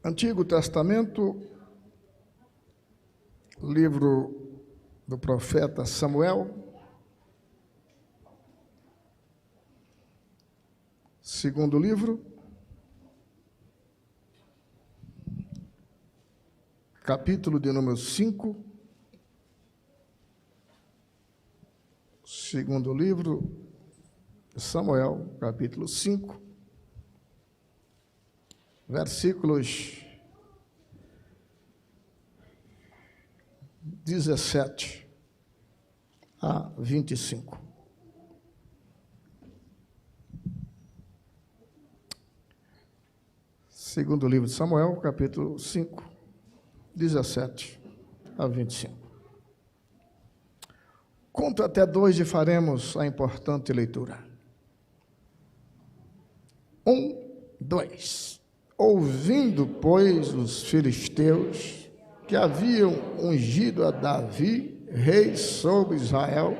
Antigo Testamento, livro do profeta Samuel, segundo livro, capítulo de número 5, segundo livro de Samuel, capítulo 5, versículos 17 a 25. Segundo livro de Samuel, capítulo 5, 17 a 25. Conto até 2 e faremos a importante leitura. 1, 2. Ouvindo, pois, os filisteus que haviam ungido a Davi, rei sobre Israel,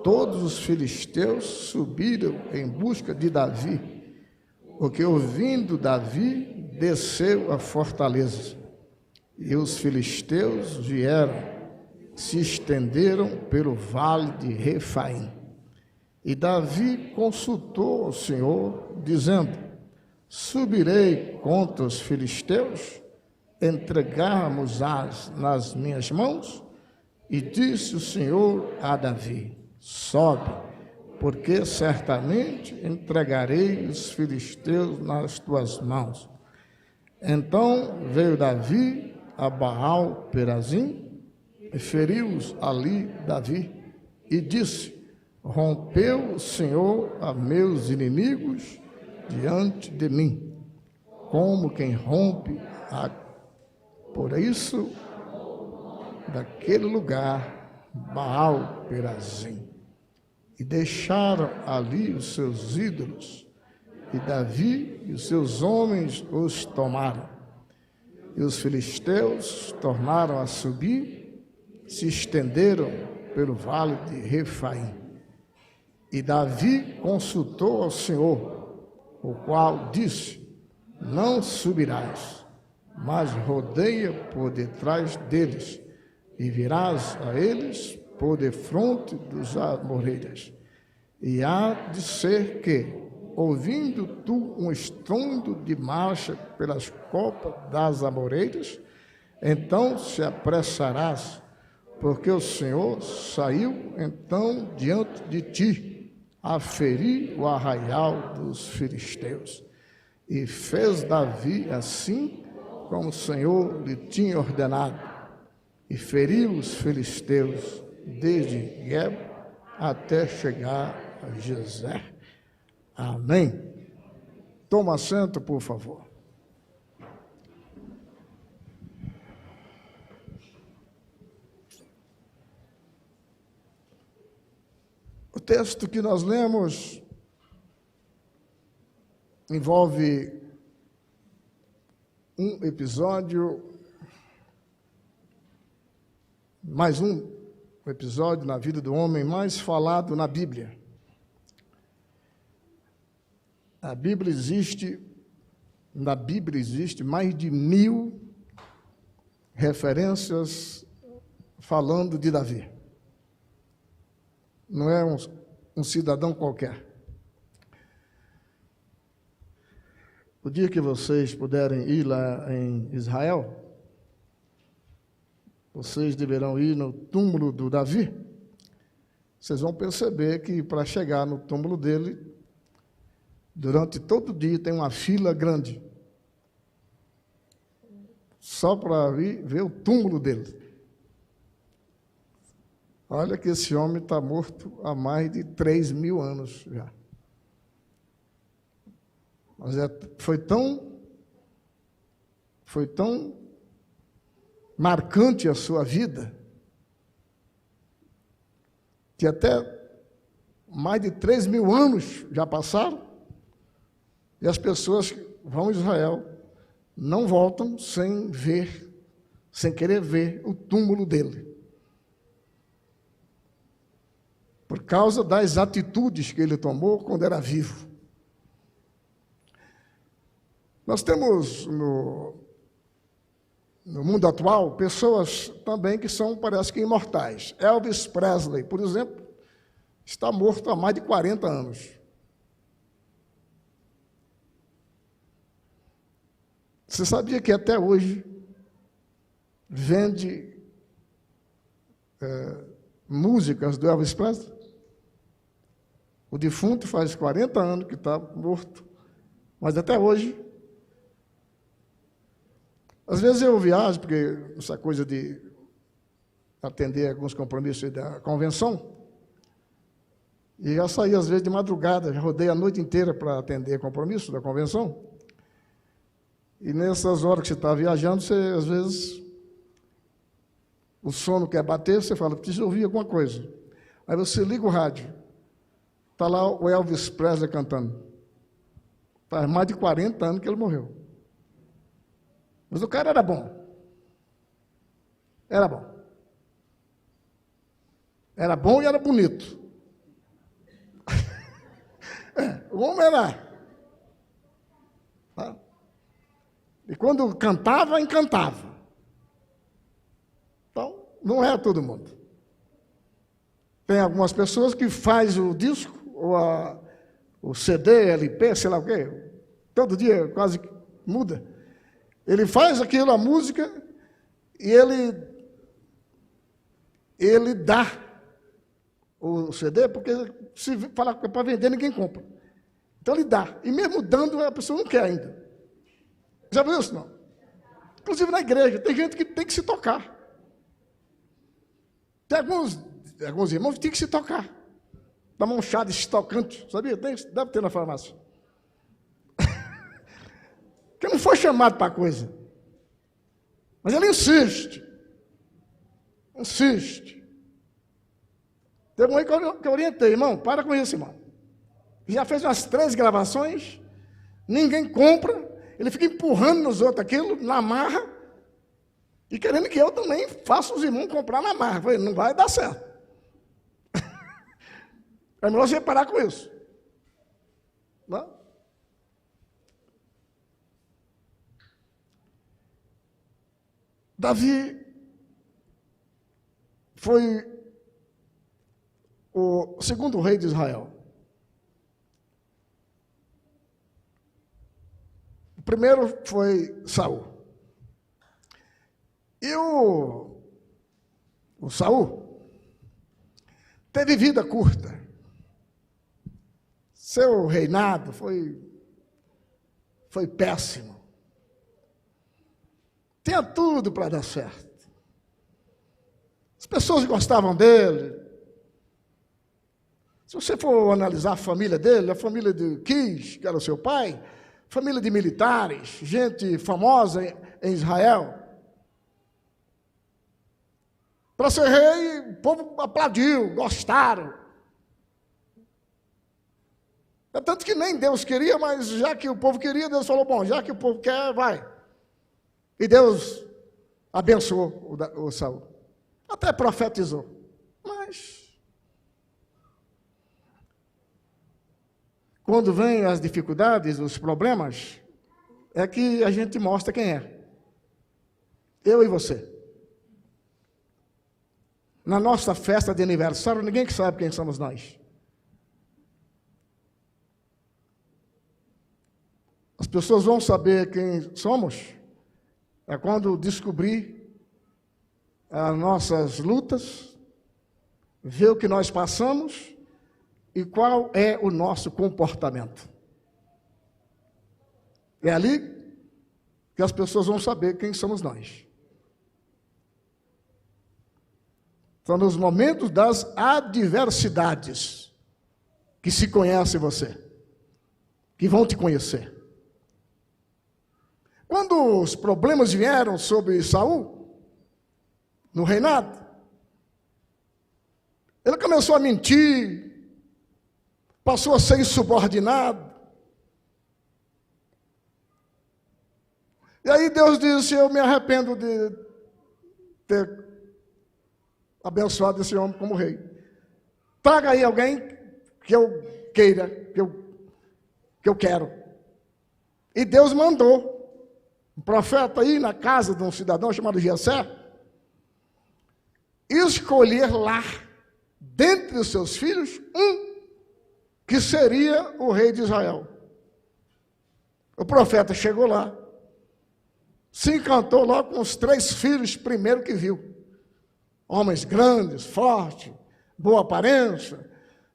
todos os filisteus subiram em busca de Davi, porque ouvindo Davi, desceu a fortaleza. E os filisteus vieram, se estenderam pelo vale de Refaim. E Davi consultou ao Senhor, dizendo: subirei contra os filisteus, entregarmos-as nas minhas mãos? E disse o Senhor a Davi: sobe, porque certamente entregarei os filisteus nas tuas mãos. Então veio Davi a Baal-Perazim e feriu-os ali Davi, e disse: rompeu o Senhor a meus inimigos diante de mim, como quem rompe a... Por isso, daquele lugar, Baal-Perazim. E deixaram ali os seus ídolos, e Davi e os seus homens os tomaram. E os filisteus tornaram a subir, se estenderam pelo vale de Refaim. E Davi consultou ao Senhor, o qual disse: não subirás, mas rodeia por detrás deles, e virás a eles por defronte dos amoreiras. E há de ser que, ouvindo tu um estrondo de marcha pelas copas das amoreiras, então se apressarás, porque o Senhor saiu então diante de ti, a ferir o arraial dos filisteus. E fez Davi assim como o Senhor lhe tinha ordenado, e feriu os filisteus desde Geba até chegar a Gezer. Amém. Toma assento, por favor. O texto que nós lemos envolve um episódio, mais um episódio na vida do homem mais falado na Bíblia. Na Bíblia existe mais de 1000 referências falando de Davi. Não é um cidadão qualquer. O dia que vocês puderem ir lá em Israel, vocês deverão ir no túmulo do Davi. Vocês vão perceber que para chegar no túmulo dele, durante todo o dia tem uma fila grande, só para ver o túmulo dele. Olha que esse homem está morto há mais de 3.000 anos já. Mas foi tão marcante a sua vida, que até mais de 3.000 anos já passaram, e as pessoas que vão a Israel não voltam sem querer ver o túmulo dele. Por causa das atitudes que ele tomou quando era vivo. Nós temos no mundo atual pessoas também que são, parece que, imortais. Elvis Presley, por exemplo, está morto há mais de 40 anos. Você sabia que até hoje vende músicas do Elvis Presley? O defunto faz 40 anos que está morto, mas até hoje. Às vezes eu viajo, porque essa coisa de atender alguns compromissos da convenção, e já saí às vezes de madrugada, já rodei a noite inteira para atender compromisso da convenção. E nessas horas que você está viajando, você, às vezes, o sono quer bater, você fala, preciso ouvir alguma coisa. Aí você liga o rádio, está lá o Elvis Presley cantando. Faz mais de 40 anos que ele morreu. Mas o cara era bom. Era bom. Era bom e era bonito. O homem era. Tá? E quando cantava, encantava. Então, não é todo mundo. Tem algumas pessoas que faz o disco, ou o CD, LP, sei lá o quê. Todo dia quase muda. Ele faz aquilo, a música, e ele dá o CD, porque se falar que é para vender, ninguém compra. Então ele dá. E mesmo dando, a pessoa não quer ainda. Já viu isso, não? Inclusive na igreja, tem gente que tem que se tocar. Tem alguns irmãos que tem que se tocar. Dá uma chá de estocante, sabia? Deve ter na farmácia. Que não foi chamado para a coisa. Mas ele insiste. Insiste. Teve um aí que eu orientei, irmão, para com isso, irmão. Já fez umas 3 gravações, ninguém compra, ele fica empurrando nos outros aquilo, na marra, e querendo que eu também faça os irmãos comprar na marra. Eu falei, não vai dar certo. É melhor você parar com isso. Não? Davi foi o segundo rei de Israel. O primeiro foi Saul. E o Saul teve vida curta. Seu reinado foi péssimo. Tinha tudo para dar certo. As pessoas gostavam dele. Se você for analisar a família dele, a família de Quis, que era o seu pai, família de militares, gente famosa em Israel. Para ser rei, o povo aplaudiu, gostaram. É tanto que nem Deus queria, mas já que o povo queria, Deus falou, bom, já que o povo quer, vai. E Deus abençoou o Saul. Até profetizou. Mas, quando vem as dificuldades, os problemas, é que a gente mostra quem é. Eu e você. Na nossa festa de aniversário, ninguém que sabe quem somos nós. As pessoas vão saber quem somos é quando descobrir as nossas lutas, ver o que nós passamos e qual é o nosso comportamento. É ali que as pessoas vão saber quem somos nós. São nos momentos das adversidades que se conhece você, que vão te conhecer. Quando os problemas vieram sobre Saul, no reinado, ele começou a mentir, passou a ser insubordinado. E aí Deus disse, eu me arrependo de ter abençoado esse homem como rei. Traga aí alguém que eu queira, que eu quero. E Deus mandou um profeta ir na casa de um cidadão chamado Jessé, escolher lá, dentre os seus filhos, um que seria o rei de Israel. O profeta chegou lá, se encantou logo com os 3 filhos primeiro que viu. Homens grandes, fortes, boa aparência.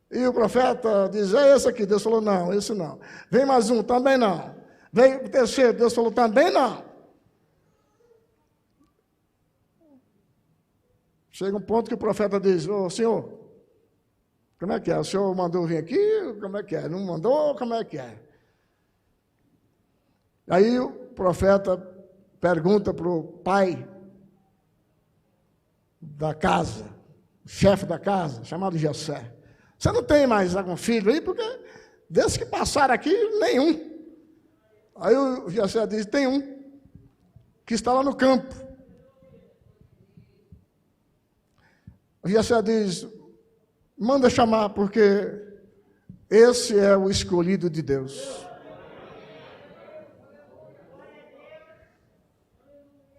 E o profeta diz, é esse aqui. Deus falou, não, esse não. Vem mais um, também não. Vem o terceiro, Deus falou, também não. Chega um ponto que o profeta diz, ô senhor, como é que é? O senhor mandou vir aqui? Como é que é? Não mandou? Como é que é? Aí o profeta pergunta para o pai da casa, o chefe da casa, chamado Jessé, você não tem mais algum filho aí? Porque desde que passaram aqui, nenhum. Aí o Jessé diz, tem um, que está lá no campo. O Jessé diz, manda chamar, porque esse é o escolhido de Deus.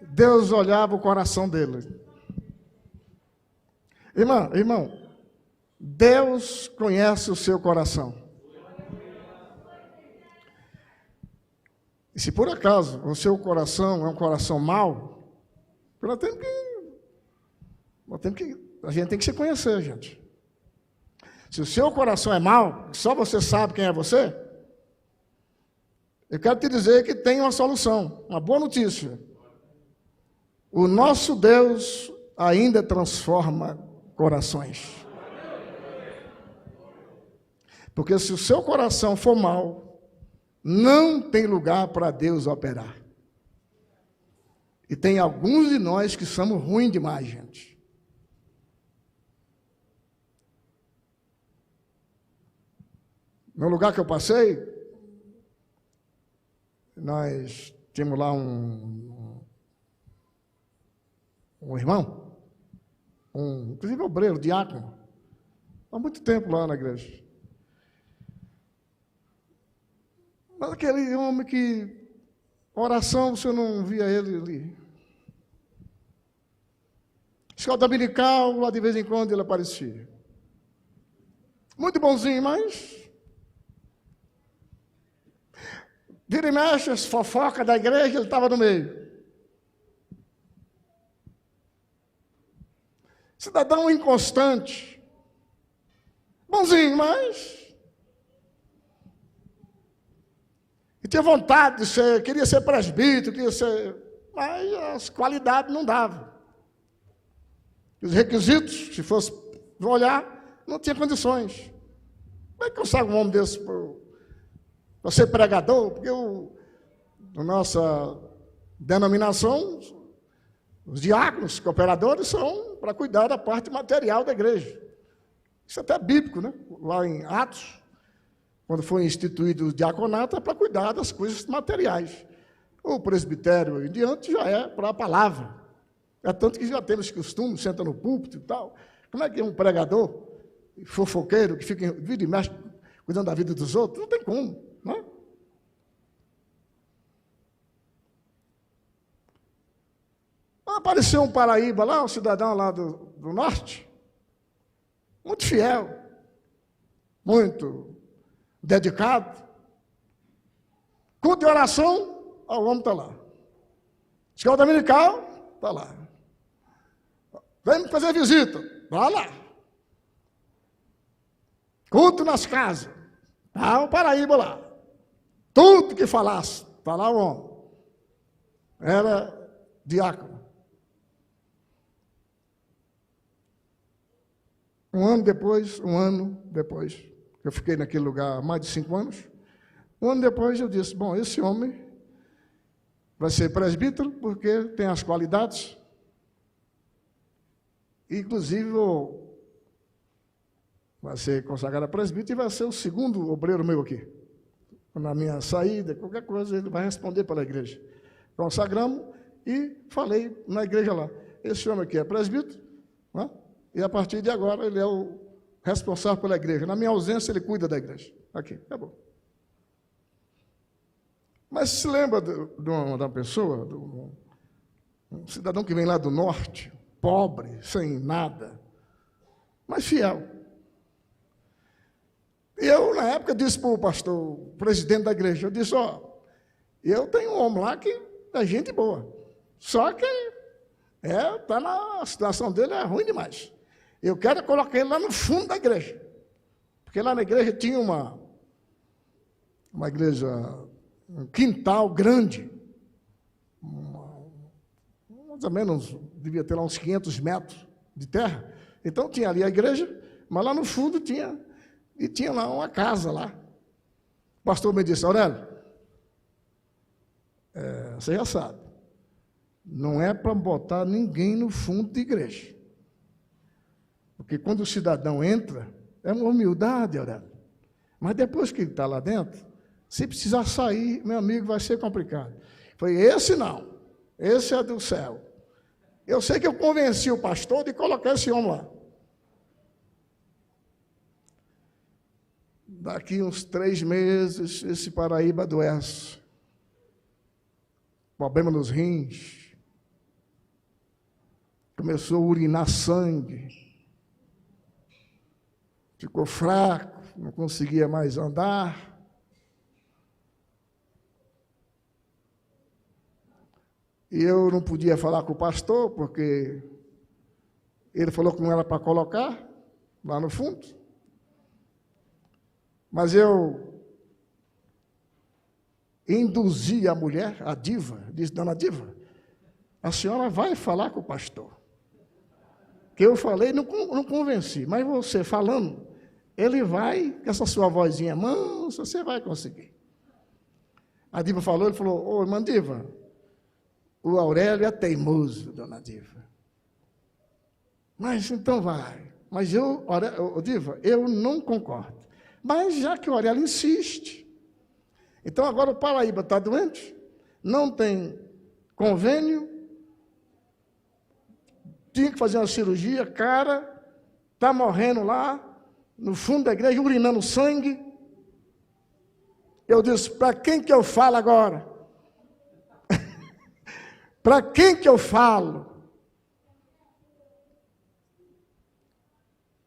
Deus olhava o coração dele. Irmão, Deus conhece o seu coração. E se por acaso o seu coração é um coração mau, a gente tem que se conhecer, gente. Se o seu coração é mau, só você sabe quem é você, eu quero te dizer que tem uma solução, uma boa notícia. O nosso Deus ainda transforma corações. Porque se o seu coração for mau, não tem lugar para Deus operar. E tem alguns de nós que somos ruins demais, gente. No lugar que eu passei, nós tínhamos lá um irmão, inclusive obreiro, diácono, há muito tempo lá na igreja. Mas aquele homem que, oração, você não via ele ali. Escola dominical, lá de vez em quando ele aparecia. Muito bonzinho, mas vira e mexe, as fofocas da igreja, ele estava no meio. Cidadão inconstante. Bonzinho, mas e tinha vontade de ser, queria ser presbítero, mas as qualidades não davam. Os requisitos, se fosse olhar, não tinha condições. Como é que consegue um homem desse para ser pregador? Porque na nossa denominação, os diáconos, cooperadores, são para cuidar da parte material da igreja. Isso é até bíblico, né? Lá em Atos, quando foi instituído o diaconato, é para cuidar das coisas materiais. O presbitério em diante já é para a palavra. É tanto que já temos costume, senta no púlpito e tal. Como é que um pregador, fofoqueiro, que fica vida e mexe cuidando da vida dos outros? Não tem como, né? Apareceu um paraíba lá, um cidadão lá do norte, muito fiel, muito dedicado. Culto de oração, o homem está lá. Escola dominical, está lá. Vem fazer visita, vai lá. Culto nas casas, está o paraíba lá. Tudo que falasse, está lá o homem. Era diácono. Um ano depois, eu fiquei naquele lugar há mais de 5 anos, um ano depois eu disse, bom, esse homem vai ser presbítero porque tem as qualidades, inclusive vai ser consagrado a presbítero e vai ser o segundo obreiro meu aqui. Na minha saída, qualquer coisa, ele vai responder pela igreja. Consagramos e falei na igreja lá, esse homem aqui é presbítero, né? E a partir de agora ele é o responsável pela igreja. Na minha ausência ele cuida da igreja. Aqui, acabou. Mas se lembra de uma pessoa, um cidadão que vem lá do norte, pobre, sem nada, mas fiel. E eu, na época, disse para o pastor, o presidente da igreja, eu disse, eu tenho um homem lá que é gente boa, só que a situação dele é ruim demais. Eu quero colocar ele lá no fundo da igreja, porque lá na igreja tinha uma igreja, um quintal grande, mais ou menos, devia ter lá uns 500 metros de terra. Então tinha ali a igreja, mas lá no fundo tinha lá uma casa lá. O pastor me disse, Aurélio, você já sabe, não é para botar ninguém no fundo de igreja. Porque quando o cidadão entra, é uma humildade, Aurélio. Mas depois que ele está lá dentro, se precisar sair, meu amigo, vai ser complicado. Foi esse não, esse é do céu. Eu sei que eu convenci o pastor de colocar esse homem lá. Daqui uns 3 meses, esse Paraíba adoece. Problema nos rins. Começou a urinar sangue. Ficou fraco, não conseguia mais andar. E eu não podia falar com o pastor, porque ele falou que não era para colocar lá no fundo. Mas eu induzi a mulher, a diva, disse, dona Diva, a senhora vai falar com o pastor. Que eu falei, não convenci, mas você falando, ele vai, com essa sua vozinha mansa, você vai conseguir. A diva falou, ele falou, ô, irmã Diva, o Aurélio é teimoso, dona Diva. Mas então vai. Mas Diva, eu não concordo. Mas já que o Aurélio insiste, então agora o Paraíba está doente, não tem convênio, tinha que fazer uma cirurgia, cara, está morrendo lá, no fundo da igreja, urinando sangue. Eu disse, para quem que eu falo agora? Para quem que eu falo?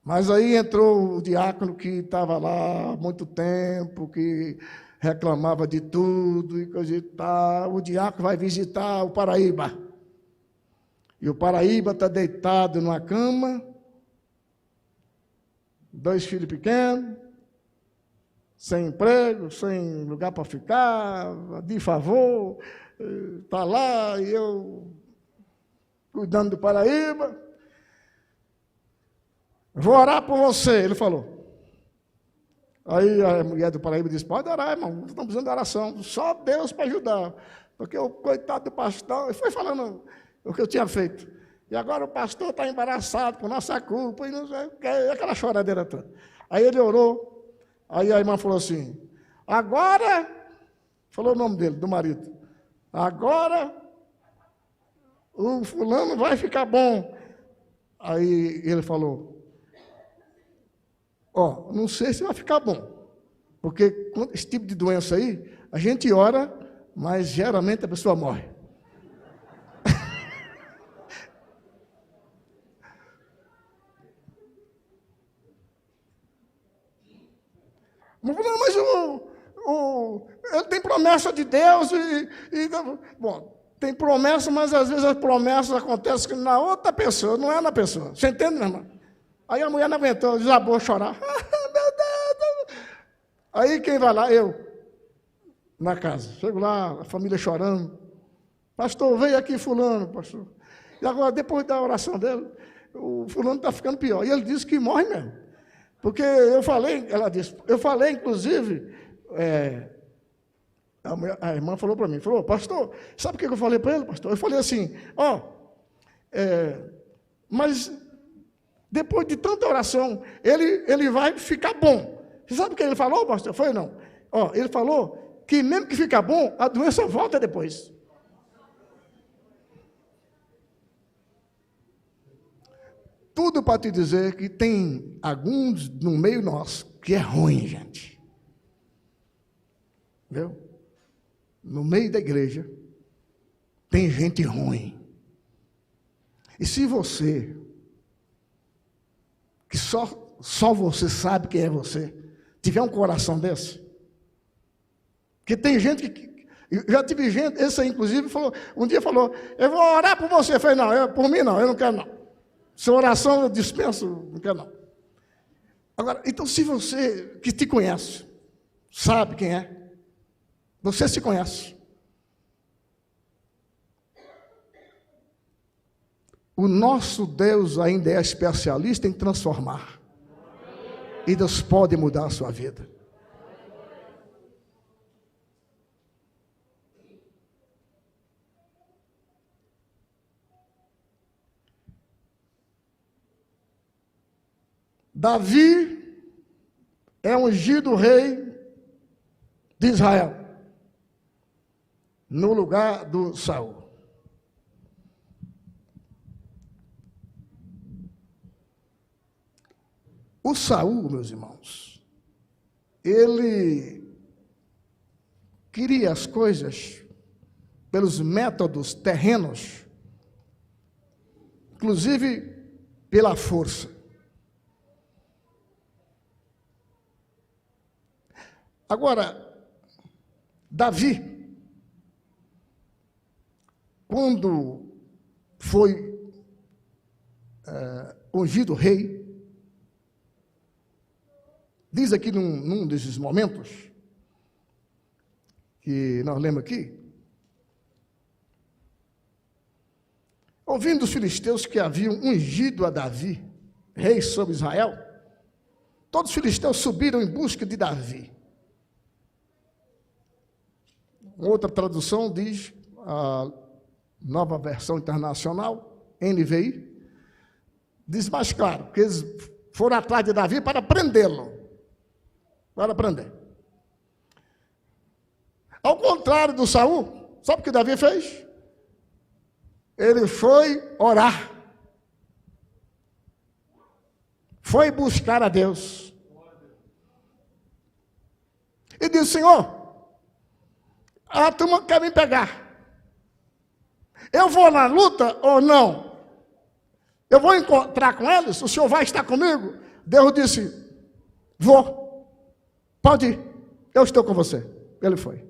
Mas aí entrou o diácono que estava lá há muito tempo, que reclamava de tudo e coisa e tal. O diácono vai visitar o Paraíba. E o Paraíba está deitado numa cama, 2 filhos pequenos, sem emprego, sem lugar para ficar, de favor, está lá e eu cuidando do Paraíba. Vou orar por você, ele falou. Aí a mulher do Paraíba disse, pode orar, irmão, não estamos precisando de oração, só Deus para ajudar. Porque o coitado do pastor, foi falando o que eu tinha feito. E agora o pastor está embaraçado por nossa culpa, e não sei o que, aquela choradeira toda. Aí ele orou, aí a irmã falou assim, agora, falou o nome dele, do marido, agora o fulano vai ficar bom. Aí ele falou, não sei se vai ficar bom, porque esse tipo de doença aí, a gente ora, mas geralmente a pessoa morre. Mas ele tem promessa de Deus bom, tem promessa, mas às vezes as promessas acontecem na outra pessoa, não é na pessoa. Você entende, minha irmã? Aí a mulher não aguentou, desabou a chorar. Meu Deus! Aí quem vai lá? Eu. Na casa. Chego lá, a família chorando. Pastor, veio aqui fulano, pastor. E agora, depois da oração dele, o fulano está ficando pior. E ele disse que morre mesmo. Porque eu falei, ela disse, eu falei, inclusive, a irmã falou para mim, falou, pastor, sabe o que eu falei para ele, pastor? Eu falei assim, mas depois de tanta oração, ele vai ficar bom. Você sabe o que ele falou, pastor? Foi não. Ele falou que mesmo que ficar bom, a doença volta depois. Tudo para te dizer que tem alguns no meio nosso que é ruim, gente. Entendeu? no meio da igreja, tem gente ruim. E se você, que só você sabe quem é você, tiver um coração desse, porque tem gente que, eu já tive gente, esse aí inclusive falou, um dia falou, eu vou orar por você. Eu falei, não, por mim não, eu não quero não. Sua oração eu dispenso, não quero não. Agora, então se você que te conhece, sabe quem é, você se conhece. O nosso Deus ainda é especialista em transformar. E Deus pode mudar a sua vida. Davi é ungido rei de Israel, no lugar do Saul. O Saul, meus irmãos, ele queria as coisas pelos métodos terrenos, inclusive pela força. Agora, Davi, quando foi ungido rei, diz aqui num desses momentos, que nós lemos aqui, ouvindo os filisteus que haviam ungido a Davi, rei sobre Israel, todos os filisteus subiram em busca de Davi. Outra tradução diz, a Nova Versão Internacional, NVI, diz mais claro, que eles foram atrás de Davi para prendê-lo. Para prender. Ao contrário do Saul, sabe o que Davi fez? Ele foi orar. Foi buscar a Deus. E disse, Senhor, a turma quer me pegar. Eu vou na luta ou não? Eu vou encontrar com eles? O Senhor vai estar comigo? Deus disse, vou. Pode ir, eu estou com você. Ele foi.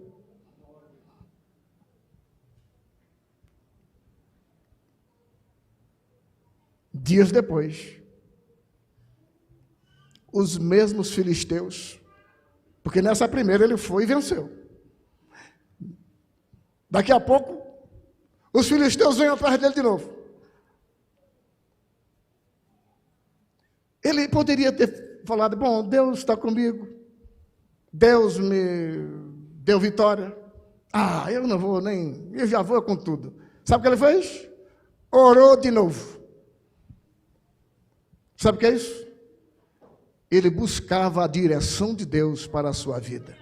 Dias depois, os mesmos filisteus, porque nessa primeira ele foi e venceu. Daqui a pouco, os filisteus vêm atrás dele de novo. Ele poderia ter falado, bom, Deus está comigo, Deus me deu vitória. Ah, eu não vou nem, eu já vou com tudo. Sabe o que ele fez? Orou de novo. Sabe o que é isso? Ele buscava a direção de Deus para a sua vida.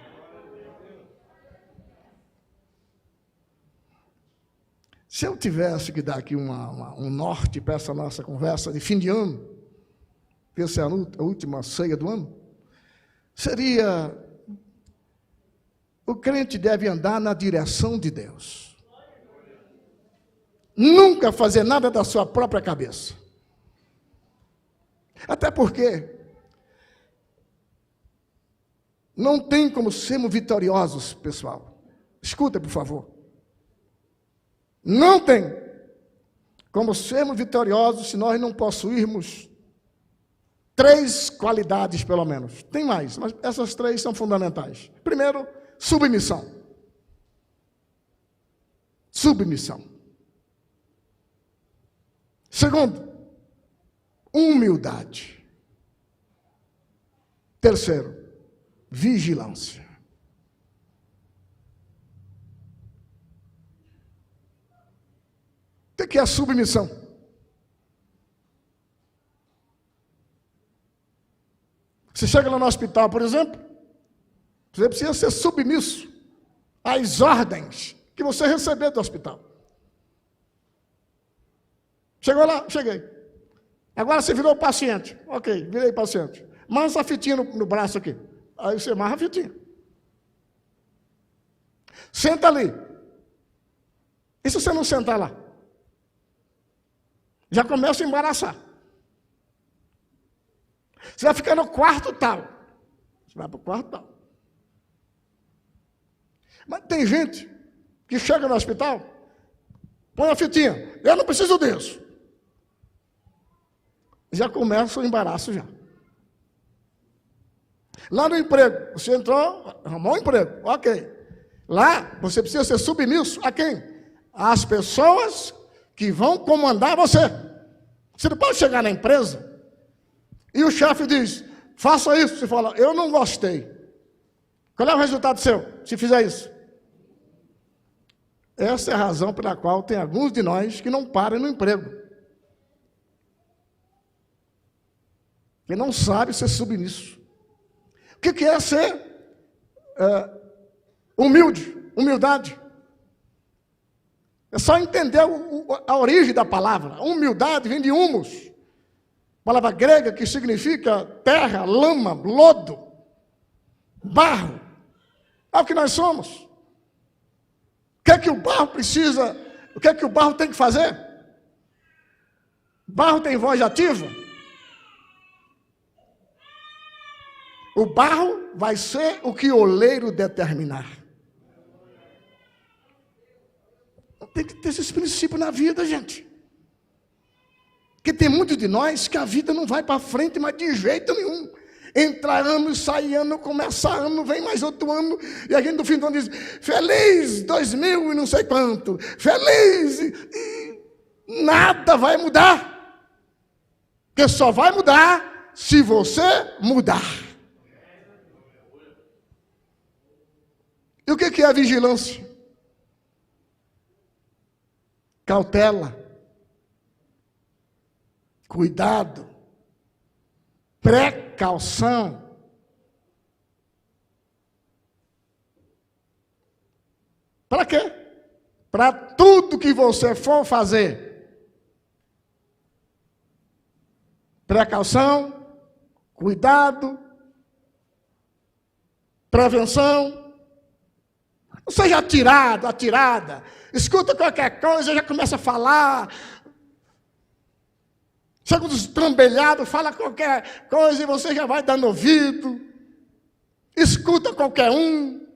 Se eu tivesse que dar aqui um norte para essa nossa conversa de fim de ano, essa é a última ceia do ano, seria: o crente deve andar na direção de Deus. Nunca fazer nada da sua própria cabeça. Até porque não tem como sermos vitoriosos, pessoal. Escuta, por favor. Não tem como sermos vitoriosos se nós não possuirmos 3 qualidades, pelo menos. Tem mais, mas essas 3 são fundamentais. Primeiro, submissão. Submissão. Segundo, humildade. Terceiro, vigilância. O que é a submissão? Você chega lá no hospital, por exemplo, você precisa ser submisso às ordens que você receber do hospital. Chegou lá? Cheguei. Agora você virou paciente. Ok, virei paciente. Amarra essa fitinha no braço aqui. Aí você amarra a fitinha. Senta ali. E se você não sentar lá? Já começa a embaraçar. Você vai ficar no quarto tal. Você vai para o quarto tal. Mas tem gente que chega no hospital, põe a fitinha. Eu não preciso disso. Já começa o embaraço já. Lá no emprego, você entrou, arrumou um emprego, ok. Lá, você precisa ser submisso a quem? Às pessoas que vão comandar você. Você não pode chegar na empresa e o chefe diz, faça isso. Você fala, eu não gostei. Qual é o resultado seu, se fizer isso? Essa é a razão pela qual tem alguns de nós que não param no emprego. Que não sabe ser submisso. O que é ser humilde? Humildade. É só entender a origem da palavra. Humildade vem de humus. Palavra grega que significa terra, lama, lodo, barro. É o que nós somos. O que é que o barro precisa? O que é que o barro tem que fazer? Barro tem voz ativa? O barro vai ser o que o oleiro determinar. Tem que ter esses princípios na vida, gente. Porque tem muitos de nós que a vida não vai para frente, mas de jeito nenhum. Entra ano, sai ano, começa ano, vem mais outro ano, e a gente no fim do ano diz, feliz 2000 e não sei quanto, feliz, e nada vai mudar. Porque só vai mudar se você mudar. E o que é a vigilância? Cautela, cuidado, precaução. Para quê? Para tudo que você for fazer. Precaução, cuidado, prevenção. Não seja atirado, atirada. Escuta qualquer coisa, já começa a falar. Chega um destrambelhado, fala qualquer coisa e você já vai dando ouvido. Escuta qualquer um.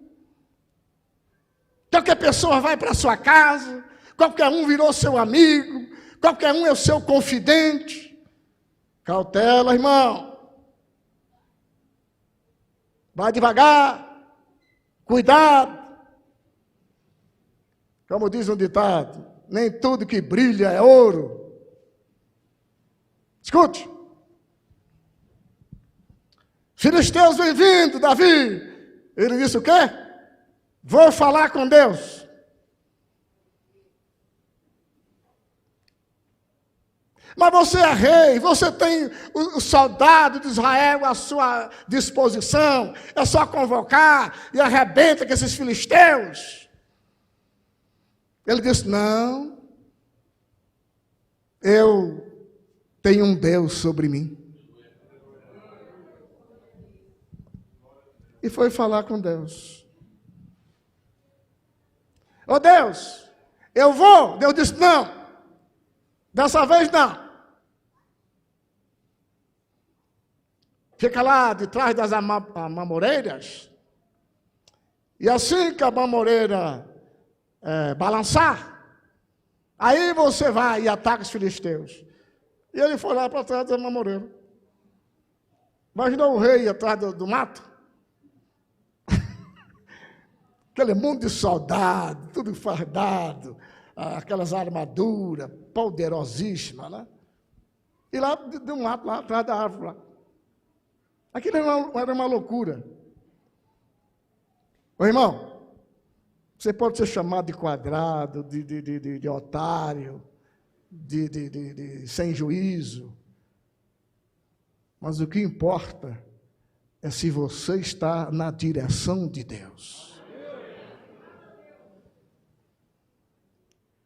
Qualquer pessoa vai para a sua casa. Qualquer um virou seu amigo. Qualquer um é o seu confidente. Cautela, irmão. Vai devagar. Cuidado. Como diz um ditado, nem tudo que brilha é ouro. Escute. Filisteus vem vindo, Davi. Ele disse o quê? Vou falar com Deus. Mas você é rei, você tem o soldado de Israel à sua disposição. É só convocar e arrebenta com esses filisteus. Ele disse, não, eu tenho um Deus sobre mim. E foi falar com Deus. Ô Deus, eu vou. Deus disse, não, dessa vez não. Fica lá de trás das mamoreiras. E assim que a mamoreira balançar, aí você vai e ataca os filisteus. E ele foi lá para trás da mamoreira. Imaginou o rei atrás do mato? Aquele mundo de soldado, tudo fardado, aquelas armaduras poderosíssimas, né? E lá de um mato, lá atrás da árvore. Lá. Aquilo era uma loucura. Ô irmão, você pode ser chamado de quadrado, de otário, de sem juízo. Mas o que importa é se você está na direção de Deus.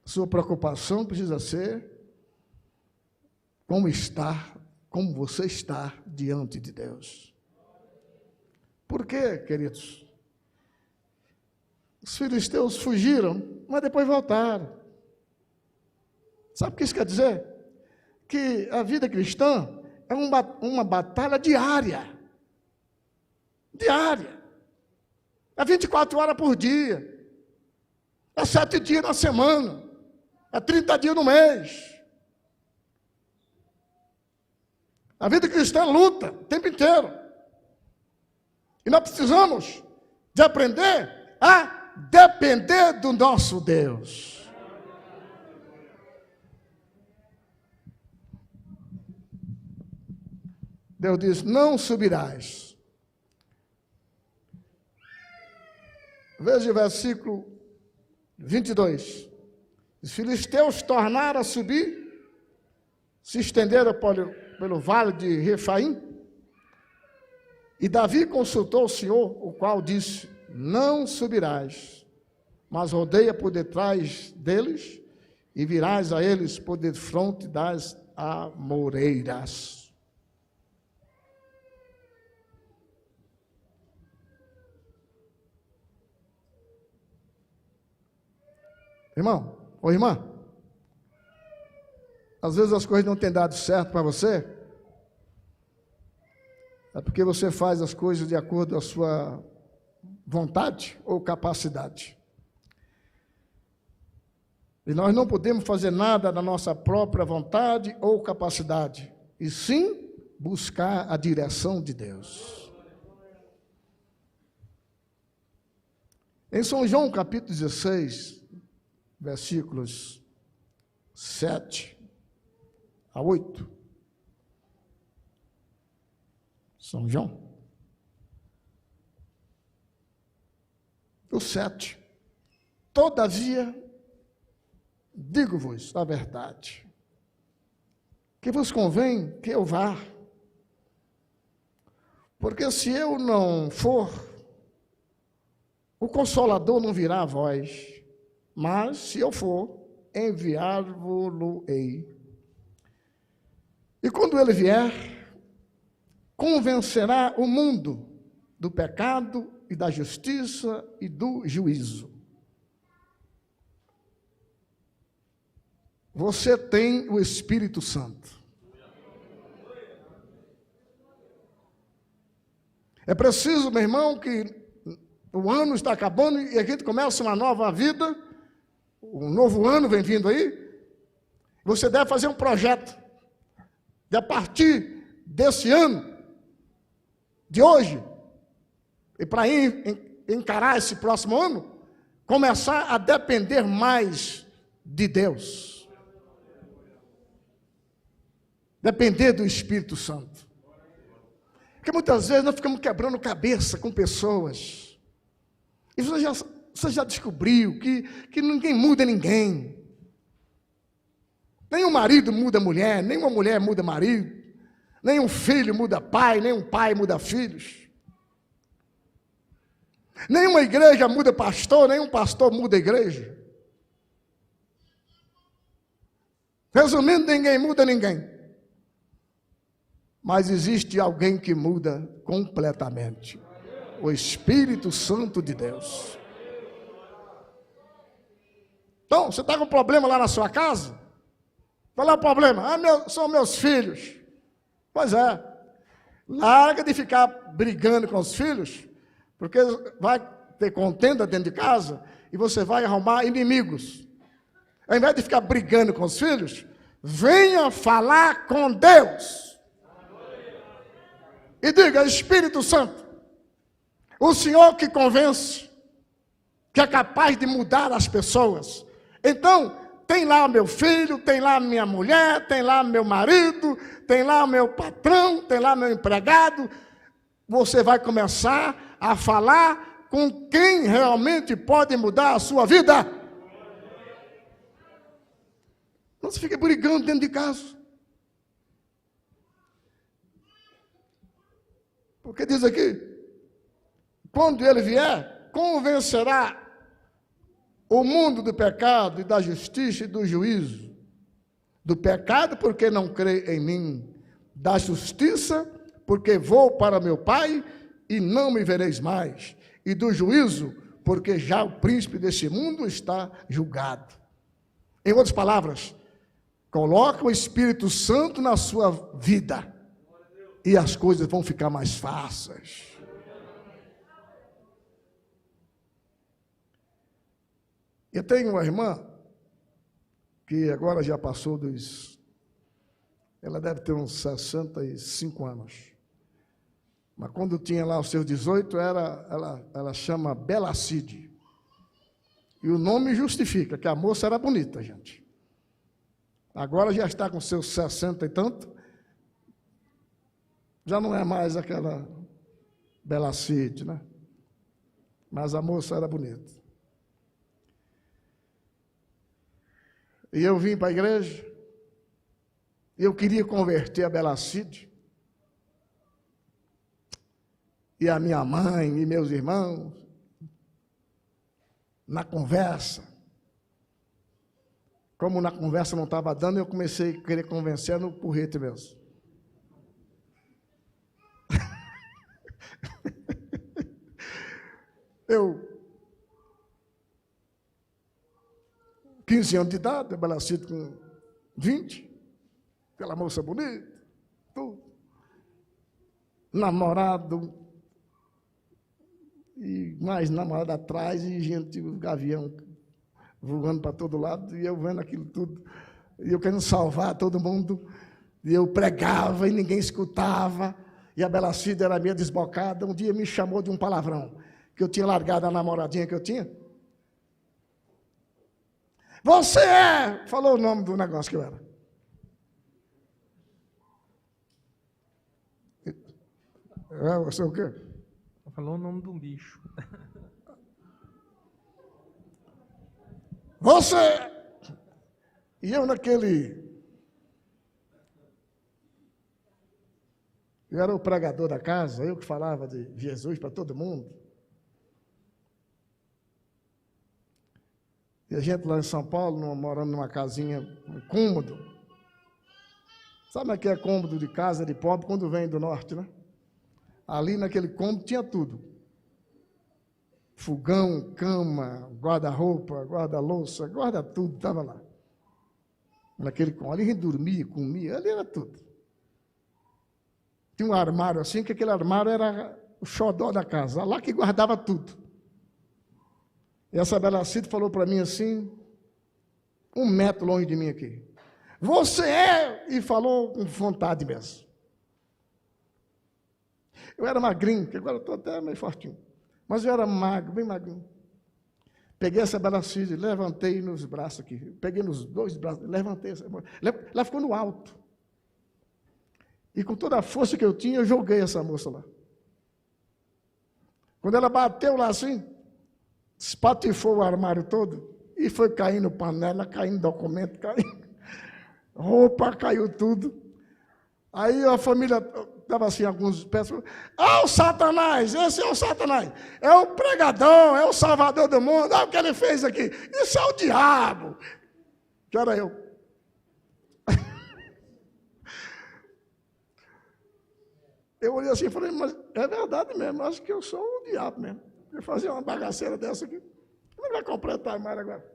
Sua preocupação precisa ser como você está diante de Deus. Por quê, queridos? Os filisteus fugiram, mas depois voltaram. Sabe o que isso quer dizer? Que a vida cristã é uma batalha diária. Diária. É 24 horas por dia. É 7 dias na semana. É 30 dias no mês. A vida cristã é luta o tempo inteiro. E nós precisamos de aprender a depender do nosso Deus. Deus diz, não subirás. Veja o versículo 22. Os filisteus tornaram a subir, se estenderam pelo vale de Refaim, e Davi consultou o Senhor, o qual disse, não subirás, mas rodeia por detrás deles, e virás a eles por defronte das amoreiras. Irmão, ou irmã, às vezes as coisas não têm dado certo para você, é porque você faz as coisas de acordo com a sua vontade ou capacidade. E nós não podemos fazer nada da nossa própria vontade ou capacidade, e sim buscar a direção de Deus. Em São João, capítulo 16, versículos 7 a 8. São João. O 7. Todavia, digo-vos a verdade, que vos convém que eu vá, porque se eu não for, o Consolador não virá a vós, mas se eu for, enviar-vos-ei. E quando ele vier, convencerá o mundo do pecado e da justiça e do juízo. Você tem o Espírito Santo. É preciso, meu irmão, que o ano está acabando e a gente começa uma nova vida, um novo ano vem vindo aí, você deve fazer um projeto de, a partir desse ano, de hoje, e para encarar esse próximo ano, começar a depender mais de Deus. Depender do Espírito Santo. Porque muitas vezes nós ficamos quebrando cabeça com pessoas. E você já descobriu que ninguém muda ninguém. Nem um marido muda mulher, nem uma mulher muda marido, nem um filho muda pai, nem um pai muda filhos. Nem uma igreja muda pastor, nem um pastor muda igreja. Resumindo, ninguém muda ninguém. Mas existe alguém que muda completamente. O Espírito Santo de Deus. Então, você está com um problema lá na sua casa? Qual é o problema? São meus filhos. Pois é. Larga de ficar brigando com os filhos, porque vai ter contenda dentro de casa e você vai arrumar inimigos. Ao invés de ficar brigando com os filhos, venha falar com Deus. E diga, Espírito Santo, o Senhor que convence, que é capaz de mudar as pessoas. Então, tem lá meu filho, tem lá minha mulher, tem lá meu marido, tem lá meu patrão, tem lá meu empregado. Você vai começar a falar com quem realmente pode mudar a sua vida. Não se fique brigando dentro de casa. Porque diz aqui, quando ele vier, convencerá o mundo do pecado e da justiça e do juízo. Do pecado, porque não crê em mim. Da justiça, porque vou para meu Pai e não me vereis mais. E do juízo, porque já o príncipe desse mundo está julgado. Em outras palavras, coloca o Espírito Santo na sua vida e as coisas vão ficar mais fáceis. Eu tenho uma irmã que agora já passou ela deve ter uns 65 anos. Mas quando tinha lá os seus 18, ela chama Belacide. E o nome justifica, que a moça era bonita, gente. Agora já está com seus 60 e tanto. Já não é mais aquela Belacide, né? Mas a moça era bonita. E eu vim para a igreja, e eu queria converter a Belacide. E a minha mãe e meus irmãos, na conversa, como na conversa não estava dando, eu comecei a querer convencer no porrete mesmo. Eu, 15 anos de idade, a Belacide com 20, aquela moça bonita, tudo, namorado, e mais namorado atrás, e gente, o gavião voando para todo lado, e eu vendo aquilo tudo, e eu querendo salvar todo mundo, e eu pregava e ninguém escutava, e a Belacide era meio desbocada. Um dia me chamou de um palavrão, que eu tinha largado a namoradinha que eu tinha. Você é! Falou o nome do negócio que eu era. Você é o quê? Falou o nome de um bicho. Você! E eu eu era o pregador da casa, eu que falava de Jesus para todo mundo. E a gente lá em São Paulo, morando numa casinha, um cômodo. Sabe o que é cômodo de casa de pobre quando vem do norte, né? Ali naquele cômodo tinha tudo. Fogão, cama, guarda-roupa, guarda-louça, guarda-tudo, estava lá. Naquele cômodo. Ali a gente dormia, comia, ali era tudo. Tinha um armário assim, que aquele armário era o xodó da casa, lá que guardava tudo. E essa Belacide falou para mim assim, 1 metro longe de mim aqui. Você é! E falou com vontade mesmo. Eu era magrinho, que agora estou até meio fortinho. Mas eu era magro, bem magrinho. Peguei essa Belacide, levantei nos braços aqui. Peguei nos 2 braços, levantei. Ela ficou no alto. E com toda a força que eu tinha, eu joguei essa moça lá. Quando ela bateu lá assim, espatifou o armário todo e foi caindo panela, caindo documento, caindo roupa, caiu tudo. Aí a família estava assim, alguns pessoas, o Satanás, esse é o Satanás, é o pregador, é o salvador do mundo, olha o que ele fez aqui, isso é o diabo, que era eu. Eu olhei assim e falei, mas é verdade mesmo, acho que eu sou o diabo mesmo. Eu fazia uma bagaceira dessa aqui. Como vai completar mais agora?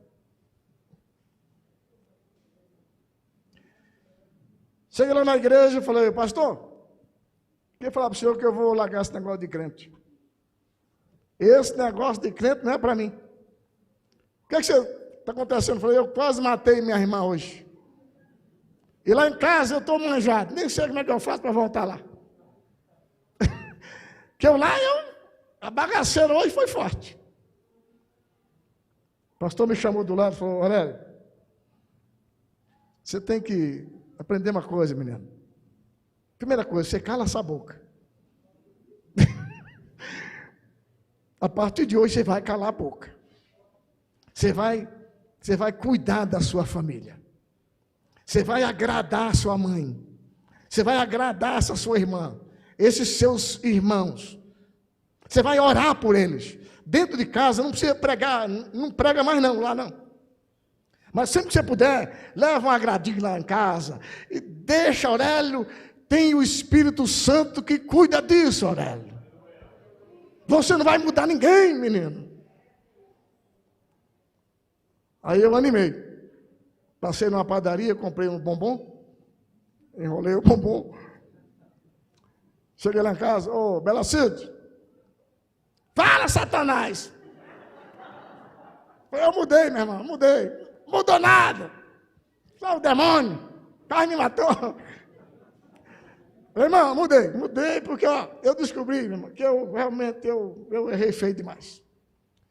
Cheguei lá na igreja e falei, pastor, queria falar para o senhor que eu vou largar esse negócio de crente. Esse negócio de crente não é para mim. O que está acontecendo? Eu falei, eu quase matei minha irmã hoje. E lá em casa eu estou manjado, nem sei como é que eu faço para voltar lá. Porque a bagaceira hoje foi forte. O pastor me chamou do lado e falou, Aurélio, você tem que aprender uma coisa, menino. Primeira coisa, você cala essa boca. A partir de hoje você vai calar a boca. Você vai cuidar da sua família. Você vai agradar a sua mãe. Você vai agradar essa sua irmã. Esses seus irmãos. Você vai orar por eles. Dentro de casa, não precisa pregar, não prega mais não, lá não. Mas sempre que você puder, leva um agradinho lá em casa. E deixa, Aurélio, tem o Espírito Santo que cuida disso, Aurélio. Você não vai mudar ninguém, menino. Aí eu animei. Passei numa padaria, comprei um bombom, enrolei o bombom. Cheguei lá em casa, ô, Belacide, fala, Satanás! Eu mudei, meu irmão, mudei. Mudou nada. Só o demônio, quase me matou. Irmão, mudei porque ó, eu descobri, meu irmão, que eu realmente eu errei feio demais.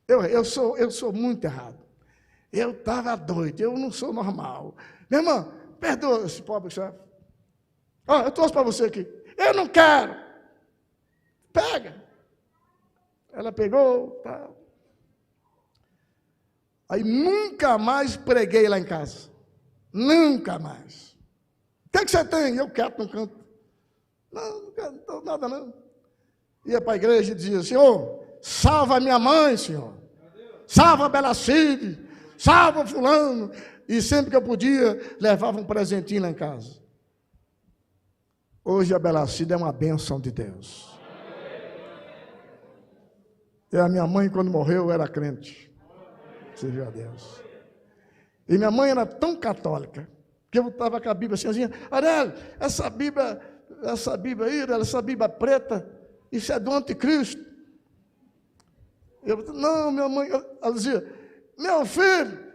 Eu sou muito errado. Eu estava doido, eu não sou normal. Meu irmão, perdoa esse pobre chefe. Ó, eu trouxe para você aqui. Eu não quero. Pega. Ela pegou, tá. Aí nunca mais preguei lá em casa. Nunca mais. O que você tem? Eu quieto no canto. Não quero nada não. Ia para a igreja e dizia, Senhor, salva minha mãe, Senhor. Salva a Belacide. Salva fulano. E sempre que eu podia, levava um presentinho lá em casa. Hoje a Belacide é uma bênção de Deus. E a minha mãe, quando morreu, era crente. Serviu a Deus. E minha mãe era tão católica, que eu estava com a Bíblia assim, Aurélio, essa Bíblia aí, essa Bíblia preta, isso é do anticristo. Não, minha mãe, ela dizia, meu filho,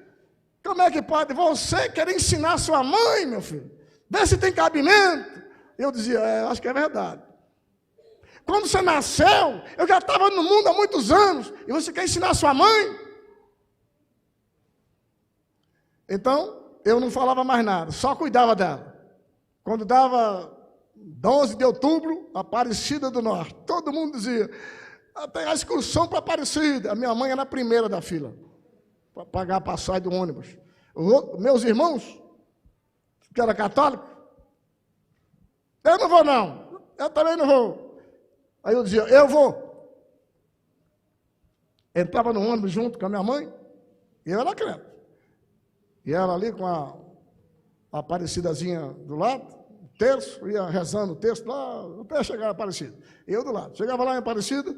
como é que pode você querer ensinar sua mãe, meu filho? Vê se tem cabimento. Eu dizia, acho que é verdade. Quando você nasceu, eu já estava no mundo há muitos anos, e você quer ensinar sua mãe? Então, eu não falava mais nada, só cuidava dela. Quando dava 11 de outubro, Aparecida do Norte, todo mundo dizia, tem a excursão para Aparecida. A minha mãe era a primeira da fila, para pagar a passagem do ônibus. Meus irmãos, que eram católicos, eu não vou não, eu também não vou. Aí eu dizia, eu vou. Entrava no ônibus junto com a minha mãe, e eu era crente. E ela ali com a Aparecidazinha do lado, o terço, ia rezando o texto lá, até chegar a Aparecida. E eu do lado. Chegava lá em Aparecida,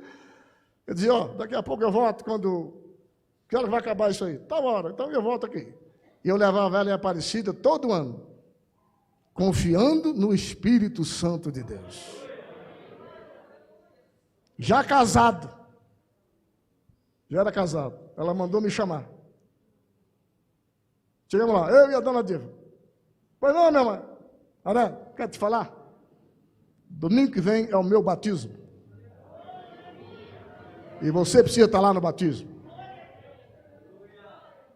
eu dizia, ó, daqui a pouco eu volto que hora vai acabar isso aí? Tá hora, então eu volto aqui. E eu levava ela em Aparecida todo ano, confiando no Espírito Santo de Deus. Já casado. Já era casado. Ela mandou me chamar. Chegamos lá, eu e a dona Diva. Pois não, minha mãe. Aurélio, quero te falar? Domingo que vem é o meu batismo. E você precisa estar lá no batismo.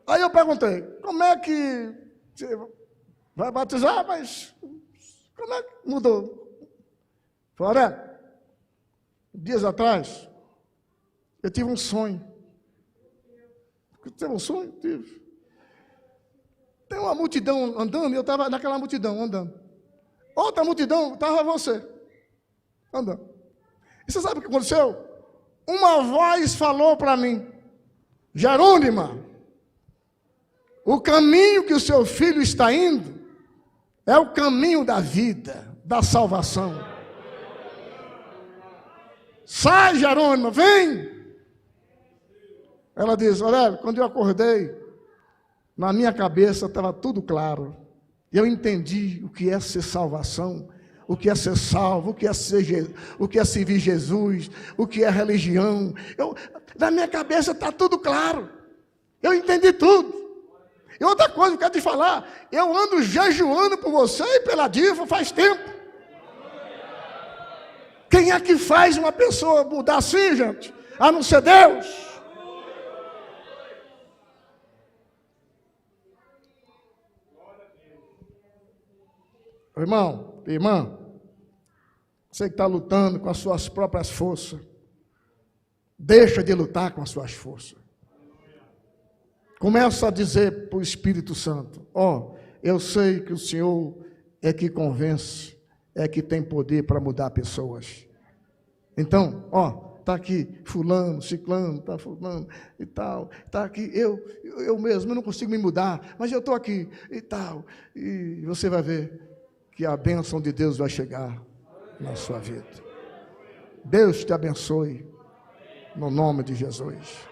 Aí eu perguntei, como é que você vai batizar, mas como é que mudou? Falei, Aurélio, dias atrás, eu tive um sonho. Teve um sonho? Tive. Tem uma multidão andando, e eu estava naquela multidão andando. Outra multidão, estava você, andando. E você sabe o que aconteceu? Uma voz falou para mim, Jerônima, o caminho que o seu filho está indo é o caminho da vida, da salvação. Sai, Jerônima, vem. Ela diz, olha, quando eu acordei, na minha cabeça estava tudo claro. Eu entendi o que é ser salvação, o que é ser salvo, o que é servir Jesus, o que é religião. Na minha cabeça está tudo claro. Eu entendi tudo. E outra coisa que eu quero te falar, eu ando jejuando por você e pela Diva faz tempo. Quem é que faz uma pessoa mudar assim, gente? A não ser Deus. Irmão, irmã, você que está lutando com as suas próprias forças, deixa de lutar com as suas forças. Começa a dizer para o Espírito Santo, eu sei que o Senhor é que convence, é que tem poder para mudar pessoas. Então, está aqui fulano, ciclano, está fulano e tal, está aqui eu mesmo, eu não consigo me mudar, mas eu estou aqui e tal, e você vai ver que a bênção de Deus vai chegar na sua vida. Deus te abençoe, no nome de Jesus.